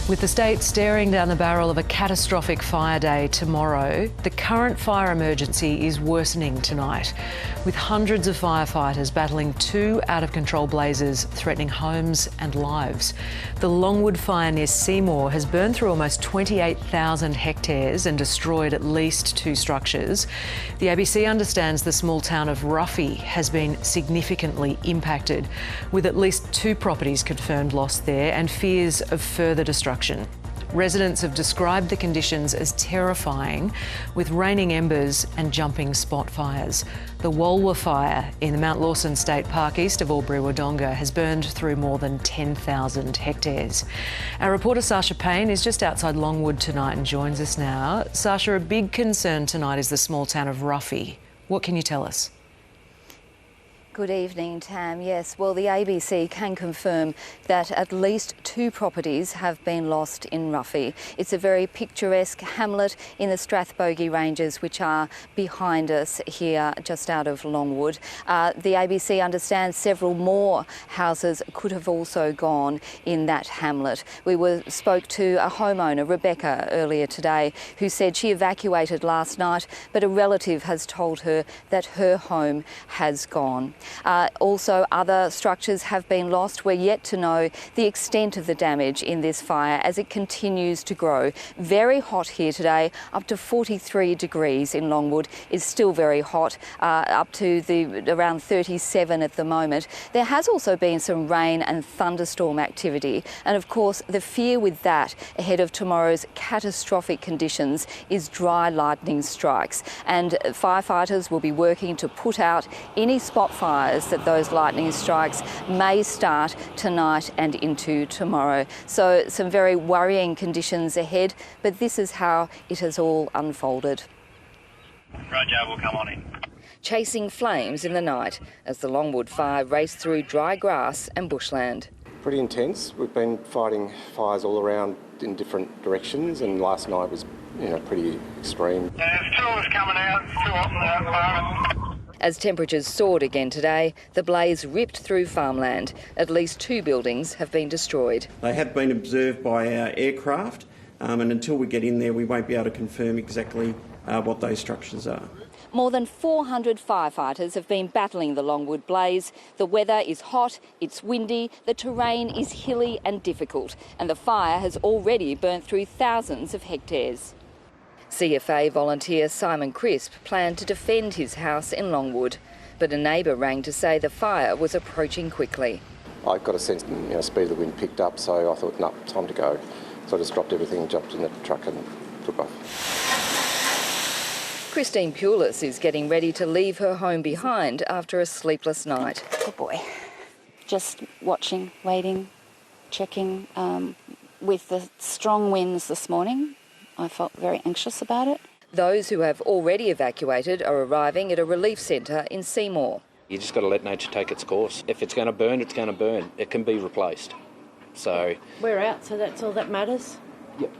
With the state staring down the barrel of a catastrophic fire day tomorrow, the current fire emergency is worsening tonight, with hundreds of firefighters battling two out-of-control blazes threatening homes and lives. The Longwood fire near Seymour has burned through almost 28,000 hectares and destroyed at least two structures. The ABC understands the small town of Ruffy has been significantly impacted, with at least two properties confirmed lost there and fears of further destruction. Residents have described the conditions as terrifying, with raining embers and jumping spot fires. The Walwa fire in the Mount Lawson State Park east of Albury-Wodonga has burned through more than 10,000 hectares. Our reporter Sasha Payne is just outside Longwood tonight and joins us now. Sasha, a big concern tonight is the small town of Ruffy. What can you tell us? Good evening, Tam. Yes, well, the ABC can confirm that at least two properties have been lost in Ruffy. It's a very picturesque hamlet in the Strathbogie Ranges, which are behind us here just out of Longwood. The ABC understands several more houses could have also gone in that hamlet. We spoke to a homeowner, Rebecca, earlier today, who said she evacuated last night, but a relative has told her that her home has gone. Also, other structures have been lost. We're yet to know the extent of the damage in this fire as it continues to grow. Very hot here today, up to 43 degrees in Longwood. It's still very hot, up to around 37 at the moment. There has also been some rain and thunderstorm activity. And of course, the fear with that ahead of tomorrow's catastrophic conditions is dry lightning strikes. And firefighters will be working to put out any spot fires that those lightning strikes may start tonight and into tomorrow. So some very worrying conditions ahead, but this is how it has all unfolded. Roger, we'll come on in. Chasing flames in the night as the Longwood fire raced through dry grass and bushland. Pretty intense. We've been fighting fires all around in different directions, and last night was, pretty extreme. There's two of us coming out, it's too hot in that moment. As temperatures soared again today, the blaze ripped through farmland. At least two buildings have been destroyed. They have been observed by our aircraft, and until we get in there, we won't be able to confirm exactly what those structures are. More than 400 firefighters have been battling the Longwood blaze. The weather is hot, it's windy, the terrain is hilly and difficult, and the fire has already burnt through thousands of hectares. CFA volunteer Simon Crisp planned to defend his house in Longwood, but a neighbour rang to say the fire was approaching quickly. I got a sense the speed of the wind picked up, so I thought, no, time to go. So I just dropped everything, jumped in the truck and took off. Christine Pulis is getting ready to leave her home behind after a sleepless night. Good boy. Just watching, waiting, checking. With the strong winds this morning, I felt very anxious about it. Those who have already evacuated are arriving at a relief centre in Seymour. You just got to let nature take its course. If it's going to burn, it's going to burn. It can be replaced. So we're out, so that's all that matters. Yep.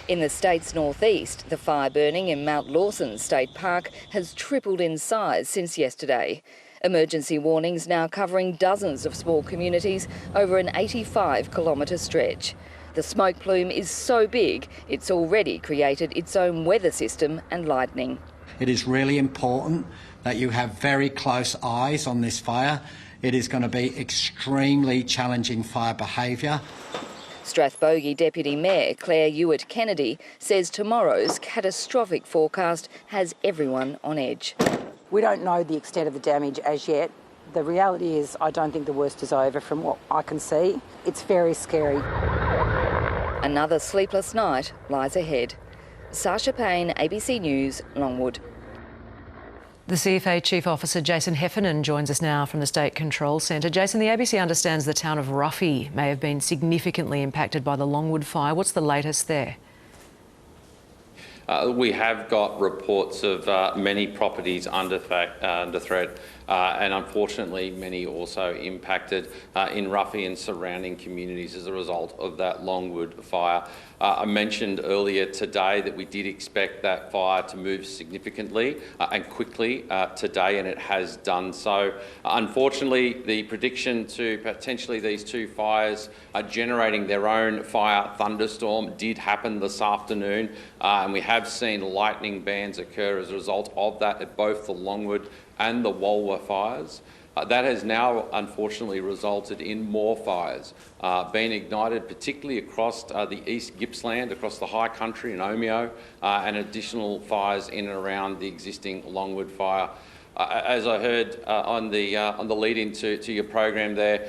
In the state's northeast, the fire burning in Mount Lawson State Park has tripled in size since yesterday. Emergency warnings now covering dozens of small communities over an 85-kilometre stretch. The smoke plume is so big, it's already created its own weather system and lightning. It is really important that you have very close eyes on this fire. It is going to be extremely challenging fire behaviour. Strathbogie Deputy Mayor Claire Ewart-Kennedy says tomorrow's catastrophic forecast has everyone on edge. We don't know the extent of the damage as yet. The reality is I don't think the worst is over from what I can see. It's very scary. Another sleepless night lies ahead. Sasha Payne, ABC News, Longwood. The CFA Chief Officer Jason Heffernan joins us now from the State Control Centre. Jason, the ABC understands the town of Ruffy may have been significantly impacted by the Longwood fire. What's the latest there? We have got reports of many properties under threat. and unfortunately many also impacted in Ruffy and surrounding communities as a result of that Longwood fire. I mentioned earlier today that we did expect that fire to move significantly and quickly today, and it has done so. Unfortunately, the prediction to potentially these two fires generating their own fire thunderstorm did happen this afternoon, and we have seen lightning bands occur as a result of that at both the Longwood and the Walwa fires. That has now unfortunately resulted in more fires being ignited, particularly across the East Gippsland, across the high country in Omeo, and additional fires in and around the existing Longwood fire. As I heard on the lead-in to your program there,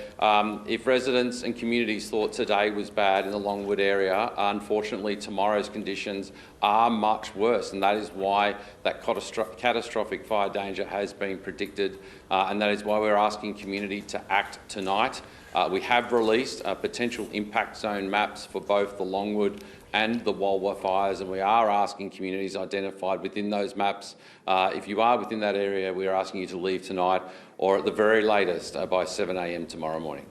if residents and communities thought today was bad in the Longwood area, unfortunately tomorrow's conditions are much worse, and that is why that catastrophic fire danger has been predicted, and that is why we're asking community to act tonight. We have released potential impact zone maps for both the Longwood and the Walwa fires, and we are asking communities identified within those maps, if you are within that area, we are asking you to leave tonight or at the very latest by 7 a.m. tomorrow morning.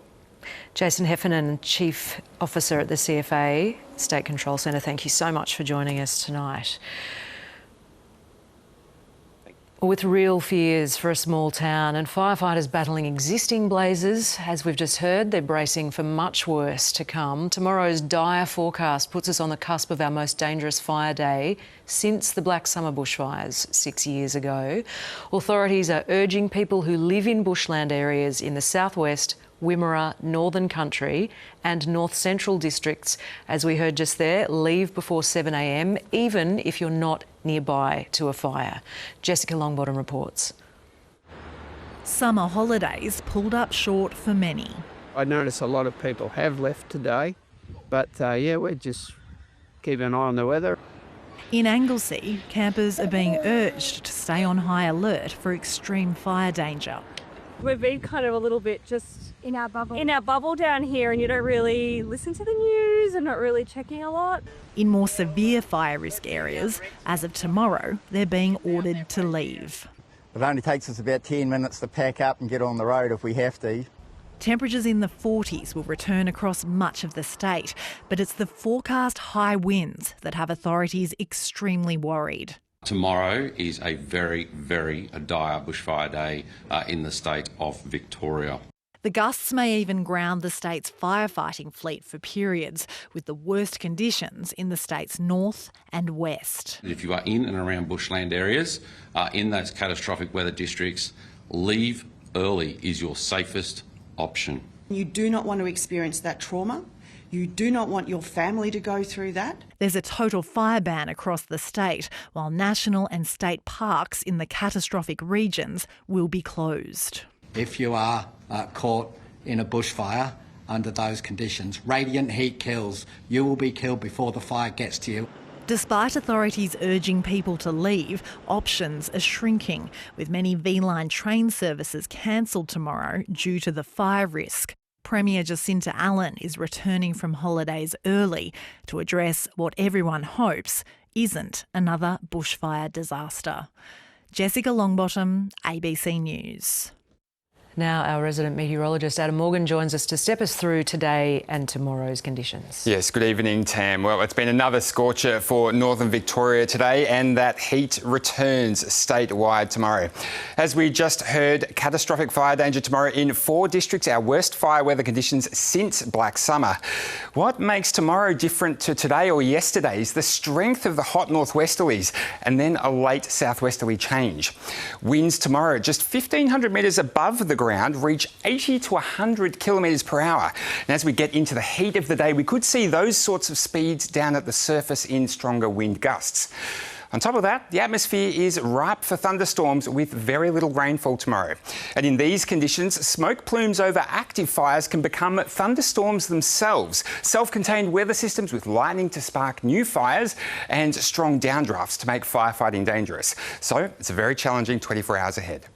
Jason Heffernan, Chief Officer at the CFA State Control Centre, thank you so much for joining us tonight. With real fears for a small town and firefighters battling existing blazes, as we've just heard, they're bracing for much worse to come. Tomorrow's dire forecast puts us on the cusp of our most dangerous fire day since the Black Summer bushfires 6 years ago. Authorities are urging people who live in bushland areas in the southwest, Wimmera, Northern Country and North Central districts, as we heard just there, leave before 7 a.m, even if you're not nearby to a fire. Jessica Longbottom reports. Summer holidays pulled up short for many. I notice a lot of people have left today, but yeah, we're just keeping an eye on the weather. In Anglesea, campers are being urged to stay on high alert for extreme fire danger. We've been kind of a little bit just in our bubble down here, and you don't really listen to the news and not really checking a lot. In more severe fire risk areas, as of tomorrow, they're being ordered to leave. It only takes us about 10 minutes to pack up and get on the road if we have to. Temperatures in the 40s will return across much of the state, but it's the forecast high winds that have authorities extremely worried. Tomorrow is a very, very dire bushfire day in the state of Victoria. The gusts may even ground the state's firefighting fleet for periods, with the worst conditions in the state's north and west. If you are in and around bushland areas, in those catastrophic weather districts, leave early is your safest option. You do not want to experience that trauma. You do not want your family to go through that. There's a total fire ban across the state, while national and state parks in the catastrophic regions will be closed. If you are caught in a bushfire under those conditions, radiant heat kills. You will be killed before the fire gets to you. Despite authorities urging people to leave, options are shrinking, with many V-Line train services cancelled tomorrow due to the fire risk. Premier Jacinta Allen is returning from holidays early to address what everyone hopes isn't another bushfire disaster. Jessica Longbottom, ABC News. Now our resident meteorologist Adam Morgan joins us to step us through today and tomorrow's conditions. Yes, good evening, Tam. Well, it's been another scorcher for northern Victoria today, and that heat returns statewide tomorrow. As we just heard, catastrophic fire danger tomorrow in 4 districts, our worst fire weather conditions since Black Summer. What makes tomorrow different to today or yesterday is the strength of the hot northwesterlies and then a late southwesterly change. Winds tomorrow just 1,500 metres above the ground reach 80 to 100 kilometres per hour. And as we get into the heat of the day, we could see those sorts of speeds down at the surface in stronger wind gusts. On top of that, the atmosphere is ripe for thunderstorms with very little rainfall tomorrow. And in these conditions, smoke plumes over active fires can become thunderstorms themselves. Self-contained weather systems with lightning to spark new fires and strong downdrafts to make firefighting dangerous. So it's a very challenging 24 hours ahead.